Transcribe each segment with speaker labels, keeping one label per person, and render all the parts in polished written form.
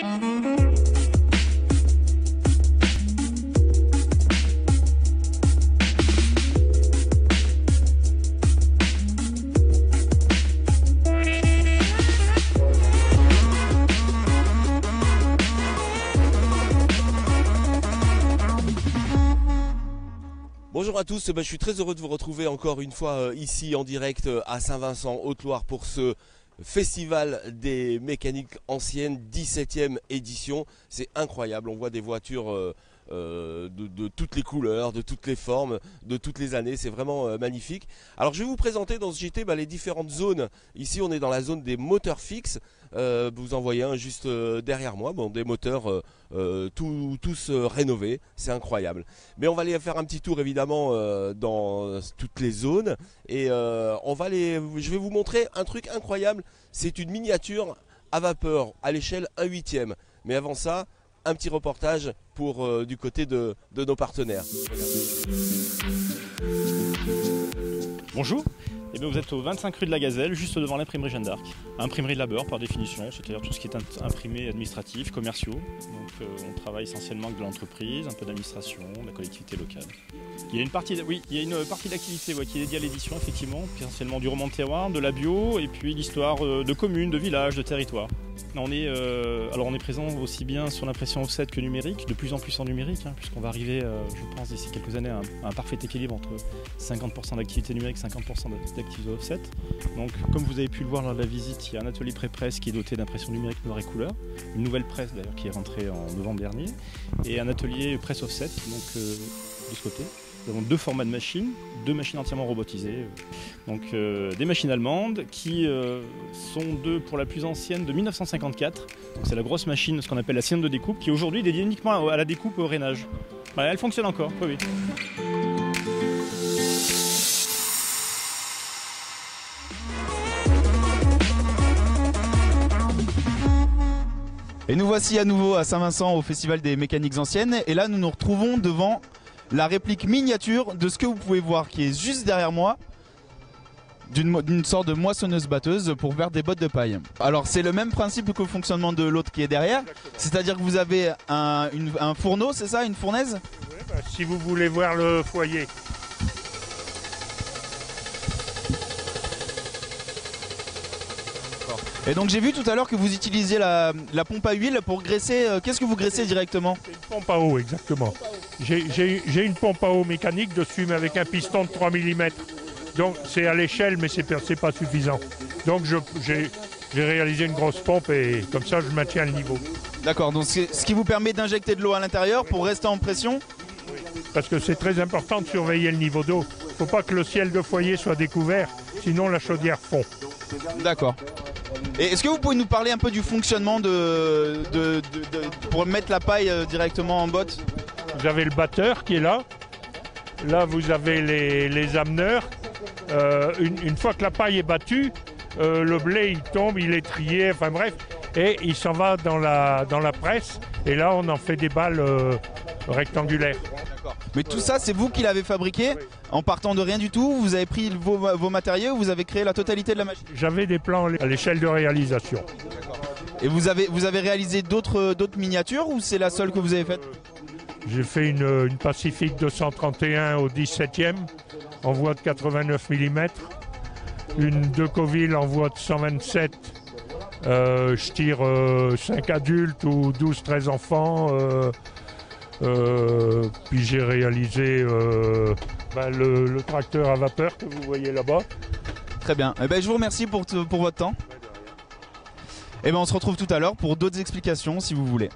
Speaker 1: Bonjour à tous, je suis très heureux de vous retrouver encore une fois ici en direct à Saint-Vincent, Haute-Loire pour ce festival des mécaniques anciennes, 17e édition. C'est incroyable, on voit des voitures de toutes les couleurs, de toutes les formes, de toutes les années, c'est vraiment magnifique. Alors je vais vous présenter dans ce JT les différentes zones. Ici on est dans la zone des moteurs fixes, vous en voyez un juste derrière moi, bon, des moteurs tous rénovés, c'est incroyable. Mais on va aller faire un petit tour évidemment dans toutes les zones et je vais vous montrer un truc incroyable, c'est une miniature à vapeur à l'échelle 1/8. Mais avant ça, un petit reportage pour du côté de nos partenaires.
Speaker 2: Bonjour, eh bien vous êtes au 25 rue de la Gazelle, juste devant l'imprimerie Jeanne d'Arc. Imprimerie de labeur par définition, c'est-à-dire tout ce qui est imprimé administratif, commerciaux. Donc on travaille essentiellement avec de l'entreprise, un peu d'administration, de la collectivité locale. Il y a une partie d'activité qui est dédiée à l'édition, effectivement, essentiellement du roman de terroir, de la bio, et puis l'histoire de communes, de villages, de territoires. On est présent aussi bien sur l'impression offset que numérique, de plus en plus en numérique, puisqu'on va arriver, je pense, d'ici quelques années à un parfait équilibre entre 50% d'activité numérique, 50% d'activité offset. Donc, comme vous avez pu le voir lors de la visite, il y a un atelier pré-presse qui est doté d'impression numérique noir et couleur, une nouvelle presse d'ailleurs qui est rentrée en novembre dernier, et un atelier presse offset, donc de ce côté. Nous avons deux formats de machines, deux machines entièrement robotisées. Donc des machines allemandes qui sont pour la plus ancienne de 1954. C'est la grosse machine, ce qu'on appelle la cylindre de découpe, qui est aujourd'hui dédiée uniquement à la découpe au rainage. Voilà, elle fonctionne encore, oui.
Speaker 3: Et nous voici à nouveau à Saint-Vincent au Festival des mécaniques anciennes. Et là, nous nous retrouvons devant la réplique miniature de ce que vous pouvez voir qui est juste derrière moi, d'une sorte de moissonneuse-batteuse pour faire des bottes de paille. Alors c'est le même principe que le fonctionnement de l'autre qui est derrière, c'est-à-dire que vous avez un fourneau, c'est ça, une fournaise?
Speaker 4: Oui, si vous voulez voir le foyer.
Speaker 3: Et donc j'ai vu tout à l'heure que vous utilisiez la pompe à huile pour graisser. Qu'est-ce que vous graissez directement?
Speaker 4: C'est une pompe à eau, exactement. J'ai une pompe à eau mécanique dessus, mais avec un piston de 3 mm. Donc c'est à l'échelle, mais c'est pas suffisant. Donc j'ai réalisé une grosse pompe et comme ça je maintiens le niveau.
Speaker 3: D'accord, donc ce qui vous permet d'injecter de l'eau à l'intérieur pour rester en pression?
Speaker 4: Oui, parce que c'est très important de surveiller le niveau d'eau. Il ne faut pas que le ciel de foyer soit découvert, sinon la chaudière fond.
Speaker 3: D'accord. Et est-ce que vous pouvez nous parler un peu du fonctionnement pour mettre la paille directement en botte?
Speaker 4: Vous avez le batteur qui est là. Là, vous avez les ameneurs. Une fois que la paille est battue, le blé il tombe, il est trié, enfin bref, et il s'en va dans la presse. Et là, on en fait des balles rectangulaires.
Speaker 3: D'accord. Mais tout ça, c'est vous qui l'avez fabriqué? Oui. En partant de rien du tout, vous avez pris vos matériaux, vous avez créé la totalité de la machine?
Speaker 4: J'avais des plans à l'échelle de réalisation.
Speaker 3: Et vous avez réalisé d'autres miniatures ou c'est la seule que vous avez faite?
Speaker 4: J'ai fait une Pacific 231 au 17e en voie de 89 mm, une Decauville en voie de 127. Je tire 5 adultes ou 12-13 enfants. Puis j'ai réalisé le tracteur à vapeur que vous voyez là-bas.
Speaker 3: Très bien. Eh ben, je vous remercie pour votre temps. Et ben, on se retrouve tout à l'heure pour d'autres explications si vous voulez.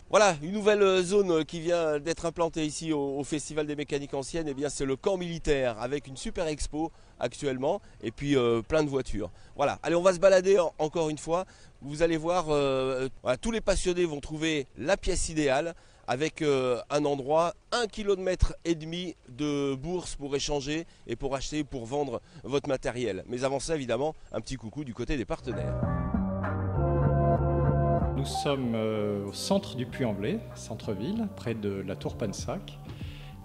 Speaker 1: Voilà, une nouvelle zone qui vient d'être implantée ici au Festival des mécaniques anciennes. Eh bien, c'est le camp militaire avec une super expo actuellement et puis plein de voitures. Voilà, allez, on va se balader encore une fois. Vous allez voir, voilà, tous les passionnés vont trouver la pièce idéale avec un endroit, 1,5 km de bourse pour échanger et pour acheter, pour vendre votre matériel. Mais avant ça, évidemment, un petit coucou du côté des partenaires.
Speaker 5: Nous sommes au centre du Puy-en-Velay, centre-ville, près de la Tour Pansac,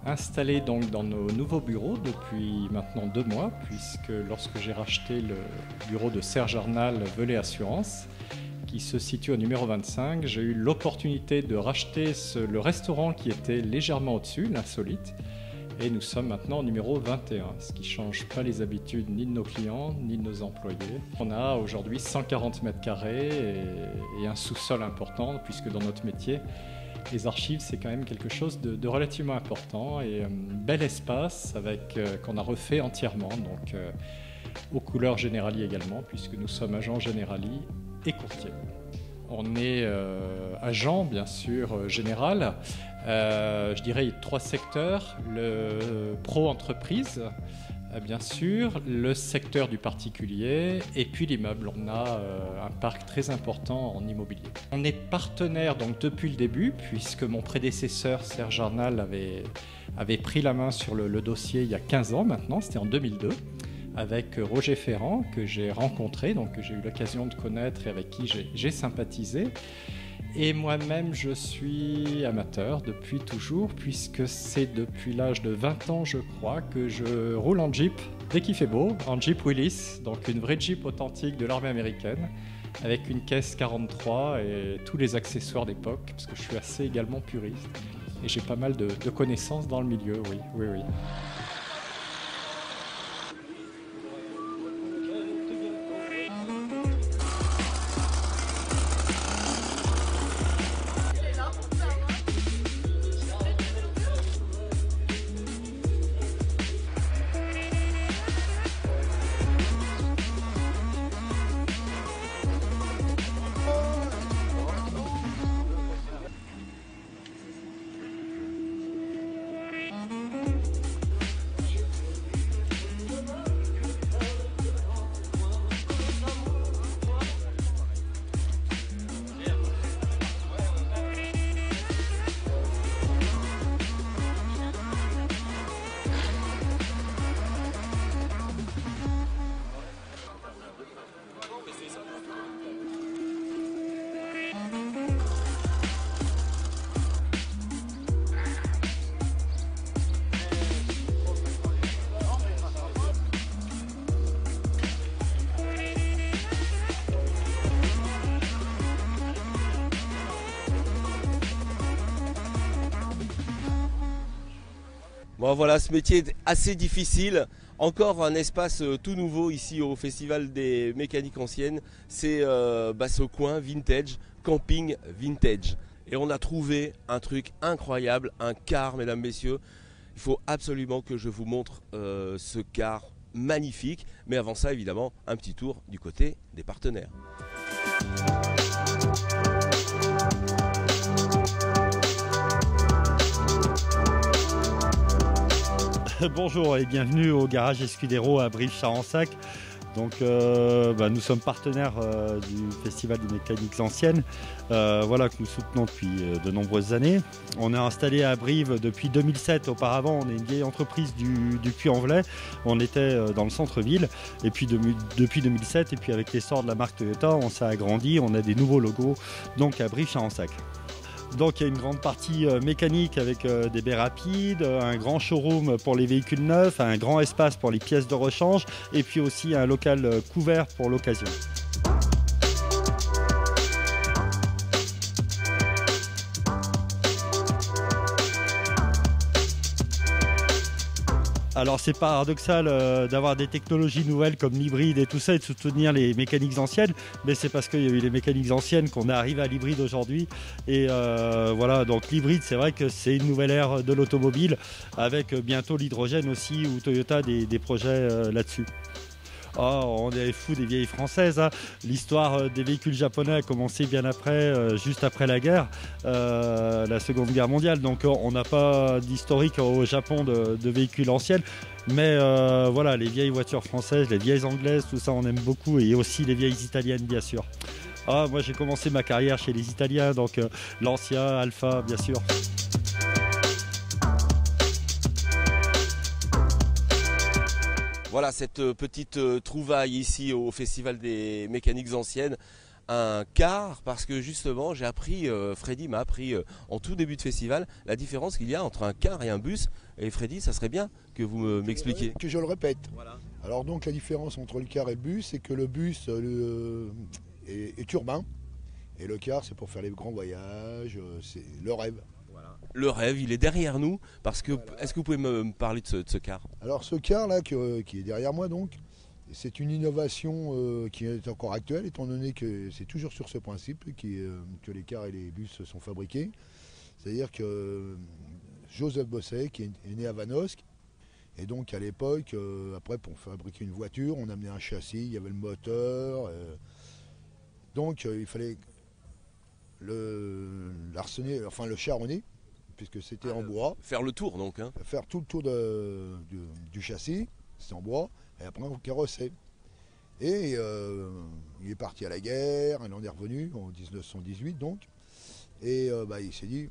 Speaker 5: installés donc dans nos nouveaux bureaux depuis maintenant 2 mois, puisque lorsque j'ai racheté le bureau de Serge Arnal Velay Assurance, qui se situe au numéro 25. J'ai eu l'opportunité de racheter le restaurant qui était légèrement au-dessus, l'Insolite. Et nous sommes maintenant au numéro 21, ce qui ne change pas les habitudes ni de nos clients, ni de nos employés. On a aujourd'hui 140 mètres carrés et un sous-sol important, puisque dans notre métier, les archives, c'est quand même quelque chose de relativement important. Et un bel espace qu'on a refait entièrement, donc aux couleurs Generali également, puisque nous sommes agents Generali et courtiers. On est agent, bien sûr, général. Je dirais 3 secteurs, le pro-entreprise, bien sûr, le secteur du particulier et puis l'immeuble. On a un parc très important en immobilier. On est partenaire donc depuis le début, puisque mon prédécesseur Serge Arnal avait pris la main sur le dossier il y a 15 ans maintenant, c'était en 2002. Avec Roger Ferrand, que j'ai rencontré, donc que j'ai eu l'occasion de connaître et avec qui j'ai sympathisé. Et moi-même, je suis amateur depuis toujours, puisque c'est depuis l'âge de 20 ans, je crois, que je roule en Jeep, dès qu'il fait beau, en Jeep Willys, donc une vraie Jeep authentique de l'armée américaine, avec une caisse 43 et tous les accessoires d'époque, parce que je suis assez également puriste. Et j'ai pas mal de connaissances dans le milieu, oui.
Speaker 1: Bon voilà, ce métier est assez difficile. Encore un espace tout nouveau ici au Festival des mécaniques anciennes. C'est ce coin vintage, camping vintage. Et on a trouvé un truc incroyable, un car, mesdames, messieurs. Il faut absolument que je vous montre ce car magnifique. Mais avant ça, évidemment, un petit tour du côté des partenaires.
Speaker 6: Bonjour et bienvenue au garage Escudero à Brive-Charensac. Donc nous sommes partenaires du Festival des mécaniques anciennes, que nous soutenons depuis de nombreuses années. On est installé à Brive depuis 2007. Auparavant, on est une vieille entreprise du Puy-en-Velay. On était dans le centre-ville. Et puis depuis 2007, et puis avec l'essor de la marque Toyota, on s'est agrandi. On a des nouveaux logos donc à Brive-Charensac. Donc il y a une grande partie mécanique avec des baies rapides, un grand showroom pour les véhicules neufs, un grand espace pour les pièces de rechange et puis aussi un local couvert pour l'occasion. Alors c'est paradoxal d'avoir des technologies nouvelles comme l'hybride et tout ça et de soutenir les mécaniques anciennes, mais c'est parce qu'il y a eu les mécaniques anciennes qu'on est arrivé à l'hybride aujourd'hui. Et donc l'hybride, c'est vrai que c'est une nouvelle ère de l'automobile avec bientôt l'hydrogène aussi, où Toyota a des projets là-dessus. Oh, on est fous des vieilles françaises, hein. L'histoire des véhicules japonais a commencé bien après, juste après la guerre, la Seconde Guerre mondiale. Donc on n'a pas d'historique au Japon de véhicules anciennes. Mais les vieilles voitures françaises, les vieilles anglaises, tout ça on aime beaucoup. Et aussi les vieilles italiennes bien sûr. Moi j'ai commencé ma carrière chez les Italiens, donc Lancia, Alfa bien sûr.
Speaker 1: Voilà cette petite trouvaille ici au Festival des mécaniques anciennes, un car, parce que justement j'ai appris, Freddy m'a appris en tout début de festival la différence qu'il y a entre un car et un bus. Et Freddy, ça serait bien que vous m'expliquiez.
Speaker 7: Que je le répète.
Speaker 1: Voilà.
Speaker 7: Alors donc la différence entre le car et le bus, c'est que le bus est urbain Et le car, c'est pour faire les grands voyages, c'est le rêve.
Speaker 1: Le rêve, il est derrière nous, parce que est-ce que vous pouvez me parler de ce car?
Speaker 7: Alors ce car là qui est derrière moi donc, c'est une innovation qui est encore actuelle étant donné que c'est toujours sur ce principe que les cars et les bus sont fabriqués. C'est-à-dire que Joseph Bosset qui est né à Vanosque et donc à l'époque, après pour fabriquer une voiture, on amenait un châssis, il y avait le moteur, donc il fallait le charronner puisque c'était en bois.
Speaker 1: Faire le tour donc. Hein.
Speaker 7: Faire tout le tour du châssis, c'est en bois, et après on carrossait. Et il est parti à la guerre, il en est revenu en 1918 donc, et il s'est dit,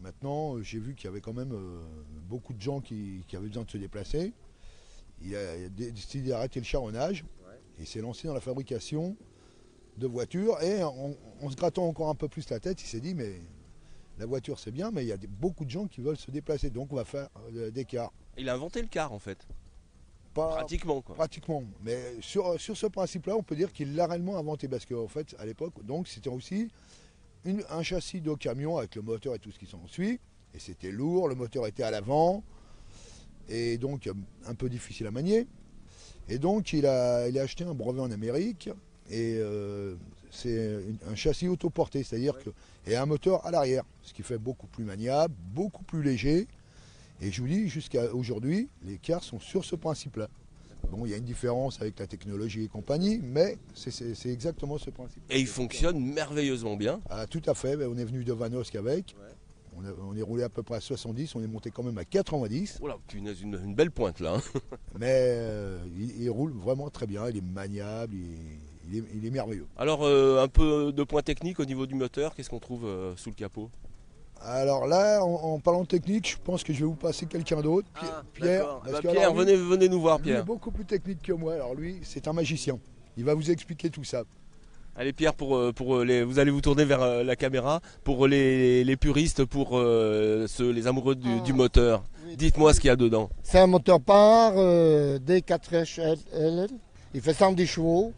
Speaker 7: maintenant j'ai vu qu'il y avait quand même beaucoup de gens qui avaient besoin de se déplacer. Il a décidé d'arrêter le charronnage, et il s'est lancé dans la fabrication de voitures, et en se grattant encore un peu plus la tête, il s'est dit, mais la voiture c'est bien, mais il y a beaucoup de gens qui veulent se déplacer, donc on va faire des cars.
Speaker 1: Il a inventé le car en fait.
Speaker 7: Pratiquement,
Speaker 1: quoi.
Speaker 7: Pratiquement. Mais sur ce principe-là, on peut dire qu'il l'a réellement inventé, parce qu'en fait, à l'époque, donc c'était aussi un châssis de camion avec le moteur et tout ce qui s'ensuit, et c'était lourd, le moteur était à l'avant, et donc un peu difficile à manier. Et donc il a acheté un brevet en Amérique, et c'est un châssis autoporté, c'est-à-dire et un moteur à l'arrière, ce qui fait beaucoup plus maniable, beaucoup plus léger. Et je vous dis, jusqu'à aujourd'hui, les cars sont sur ce principe-là. Bon, il y a une différence avec la technologie et compagnie, mais c'est exactement ce principe.
Speaker 1: Et il fonctionne merveilleusement bien.
Speaker 7: Ah, tout à fait, on est venu de Vanosque avec. On est roulé à peu près à 70, on est monté quand même à 90.
Speaker 1: Oh là, punaise, une belle pointe là. Hein.
Speaker 7: Mais il roule vraiment très bien, il est maniable, il est merveilleux.
Speaker 1: Alors un peu de points techniques au niveau du moteur, qu'est-ce qu'on trouve sous le capot?
Speaker 7: Alors là, en parlant de technique, je pense que je vais vous passer quelqu'un d'autre, Pierre.
Speaker 1: Pierre, venez nous voir, Pierre.
Speaker 7: Il est beaucoup plus technique que moi, alors lui, c'est un magicien. Il va vous expliquer tout ça.
Speaker 1: Allez Pierre, vous allez vous tourner vers la caméra, pour les puristes, pour les amoureux du moteur. Oui, dites-moi ce qu'il y a dedans.
Speaker 8: C'est un moteur par D4HL, il fait 110 chevaux,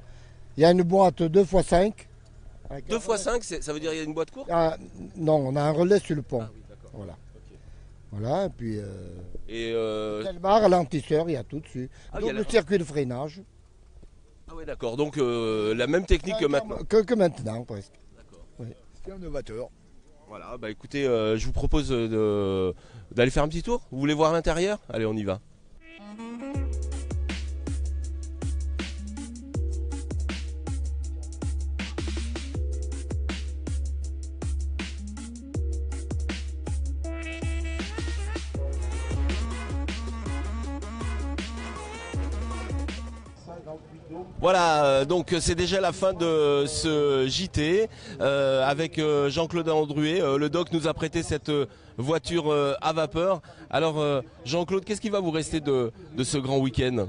Speaker 8: il y a une boîte 2x5.
Speaker 1: 2x5, ça veut dire qu'il y a une boîte courte?
Speaker 8: Non, on a un relais sur le pont.
Speaker 1: Ah, oui,
Speaker 8: voilà.
Speaker 1: Okay.
Speaker 8: Voilà, et puis
Speaker 1: quelle
Speaker 8: barre, ralentisseur, il y a tout dessus.
Speaker 1: Ah,
Speaker 8: donc le circuit de freinage.
Speaker 1: Ah oui, d'accord, donc la même technique que maintenant.
Speaker 8: Que maintenant, presque.
Speaker 1: D'accord.
Speaker 8: Oui.
Speaker 7: C'est un novateur.
Speaker 1: Voilà, écoutez, je vous propose d'aller faire un petit tour. Vous voulez voir l'intérieur? Allez, on y va. Voilà, donc c'est déjà la fin de ce JT avec Jean-Claude Andruet. Le doc nous a prêté cette voiture à vapeur. Alors Jean-Claude, qu'est-ce qui va vous rester de ce grand week-end?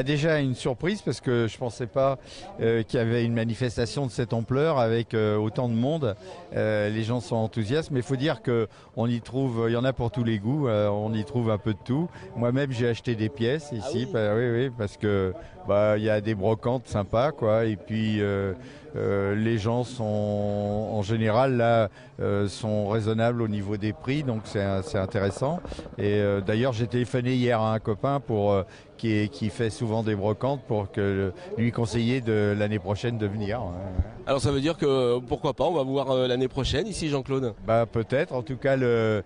Speaker 9: Déjà une surprise parce que je pensais pas qu'il y avait une manifestation de cette ampleur avec autant de monde. Les gens sont enthousiastes, mais il faut dire que il y en a pour tous les goûts. On y trouve un peu de tout. Moi-même j'ai acheté des pièces ici, oui, parce que il y a des brocantes sympas quoi. Et puis les gens sont en général là sont raisonnables au niveau des prix, donc c'est intéressant. Et d'ailleurs j'ai téléphoné hier à un copain qui fait souvent des brocantes pour lui conseiller de l'année prochaine de venir.
Speaker 1: Alors ça veut dire que pourquoi pas, on va vous voir l'année prochaine ici, Jean-Claude?
Speaker 9: Peut-être, en tout cas le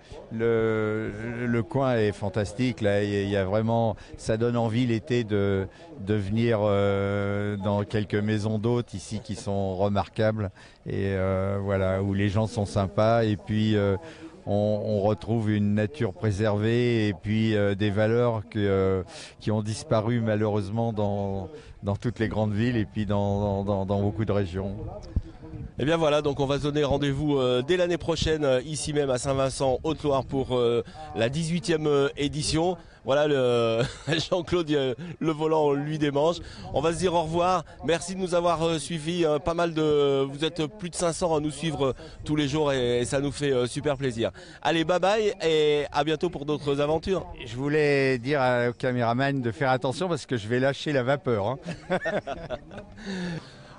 Speaker 9: coin est fantastique, là il y a vraiment, ça donne envie l'été de venir dans quelques maisons d'hôtes ici qui sont remarquables et voilà, où les gens sont sympas et puis on retrouve une nature préservée et puis des valeurs qui ont disparu malheureusement dans toutes les grandes villes et puis dans beaucoup de régions.
Speaker 1: Et bien voilà, donc on va se donner rendez-vous dès l'année prochaine ici même à Saint-Vincent, Haute-Loire pour la 18e édition. Voilà, Jean-Claude, le volant lui démange. On va se dire au revoir. Merci de nous avoir suivis. Vous êtes plus de 500 à nous suivre tous les jours et ça nous fait super plaisir. Allez, bye bye et à bientôt pour d'autres aventures.
Speaker 9: Je voulais dire au caméraman de faire attention parce que je vais lâcher la vapeur.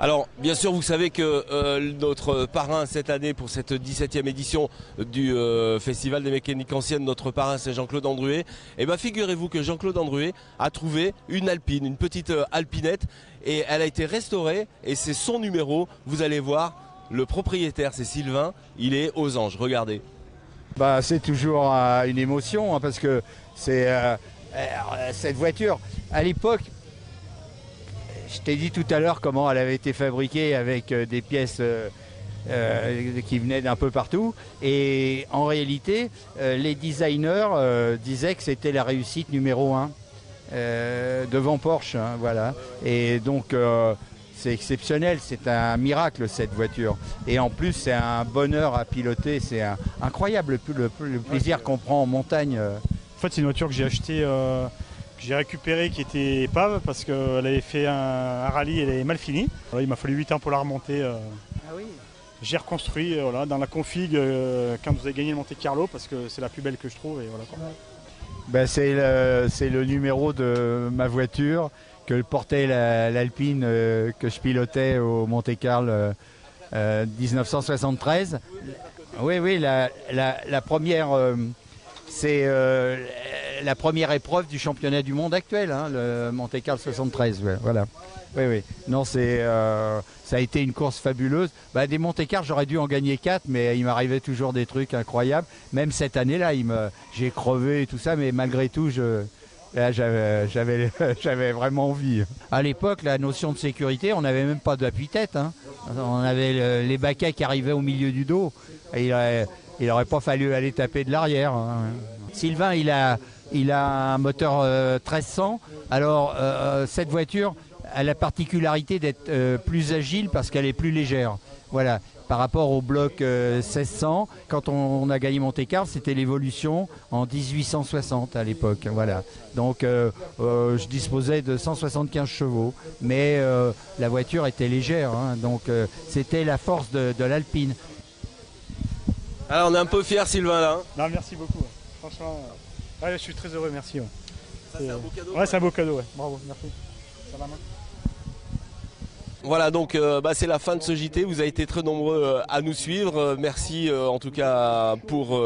Speaker 1: Alors, bien sûr, vous savez que notre parrain cette année pour cette 17e édition du Festival des mécaniques anciennes, notre parrain c'est Jean-Claude Andruet. Et bien figurez-vous que Jean-Claude Andruet a trouvé une Alpine, une petite alpinette, et elle a été restaurée et c'est son numéro. Vous allez voir, le propriétaire c'est Sylvain, il est aux anges, regardez.
Speaker 9: Bah, c'est toujours une émotion, hein, parce que c'est cette voiture, à l'époque, je t'ai dit tout à l'heure comment elle avait été fabriquée avec des pièces qui venaient d'un peu partout. Et en réalité, les designers disaient que c'était la réussite numéro 1 devant Porsche. Hein, voilà. Et donc, c'est exceptionnel, c'est un miracle cette voiture. Et en plus, c'est un bonheur à piloter, c'est incroyable le plaisir qu'on prend en montagne.
Speaker 2: En fait, c'est une voiture que j'ai achetée. Que j'ai récupéré qui était épave parce qu'elle avait fait un rallye et elle est mal finie. Voilà, il m'a fallu 8 ans pour la remonter.
Speaker 9: Ah oui.
Speaker 2: J'ai reconstruit voilà, dans la config quand vous avez gagné le Monte Carlo parce que c'est la plus belle que je trouve. Et voilà, quoi.
Speaker 9: Ben, c'est le numéro de ma voiture que portait l'Alpine que je pilotais au Monte Carlo 1973. Oui, la première... c'est la première épreuve du championnat du monde actuel, hein, le Monte Carlo 73. Ouais, voilà. Oui. Non, ça a été une course fabuleuse. Bah, des Monte Carlo, j'aurais dû en gagner 4, mais il m'arrivait toujours des trucs incroyables. Même cette année-là, j'ai crevé et tout ça, mais malgré tout, j'avais vraiment envie. À l'époque, la notion de sécurité, on n'avait même pas d'appui-tête. Hein. On avait les baquets qui arrivaient au milieu du dos. Et il n'aurait pas fallu aller taper de l'arrière. Hein. Sylvain, il a un moteur 1300. Alors, cette voiture a la particularité d'être plus agile parce qu'elle est plus légère. Voilà. Par rapport au bloc 1600, quand on a gagné Monte Carlo, c'était l'évolution en 1860 à l'époque. Voilà. Donc, je disposais de 175 chevaux, mais la voiture était légère. Hein. Donc, c'était la force de l'Alpine.
Speaker 1: Alors, on est un peu fiers, Sylvain, là. Hein.
Speaker 2: Non, merci beaucoup. Ouais. Franchement, je suis très heureux, merci. Ouais.
Speaker 1: Ça, c'est un beau cadeau.
Speaker 2: Ouais, c'est un beau cadeau, ouais. Bravo, merci. Ça va,
Speaker 1: Voilà, donc c'est la fin de ce JT. Vous avez été très nombreux à nous suivre. Merci en tout cas pour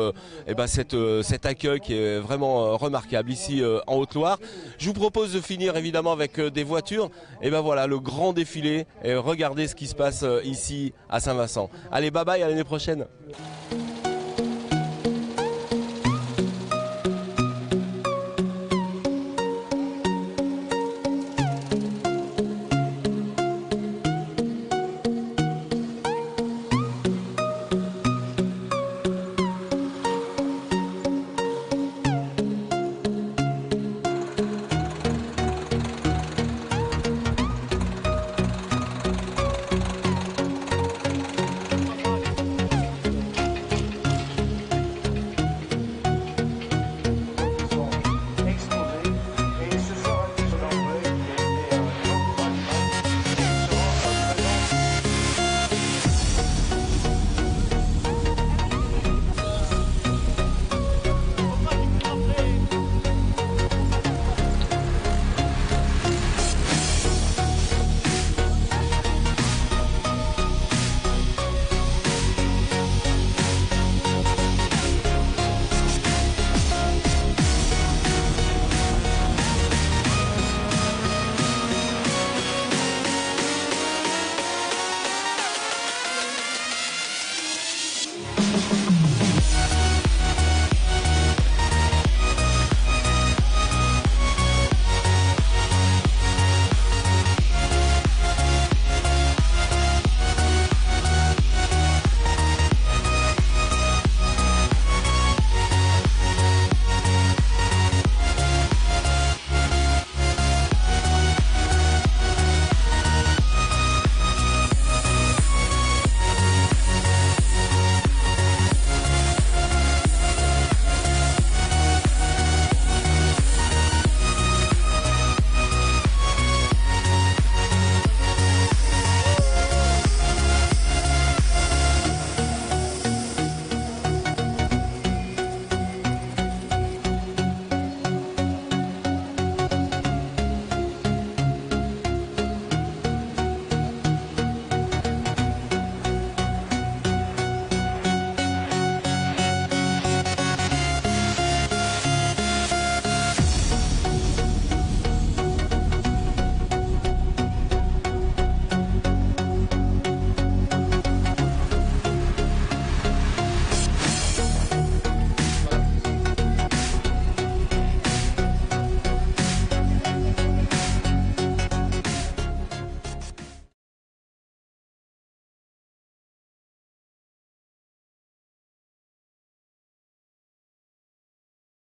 Speaker 1: cet accueil qui est vraiment remarquable ici en Haute-Loire. Je vous propose de finir évidemment avec des voitures. Et ben voilà, le grand défilé. Et regardez ce qui se passe ici à Saint-Vincent. Allez, bye bye, à l'année prochaine.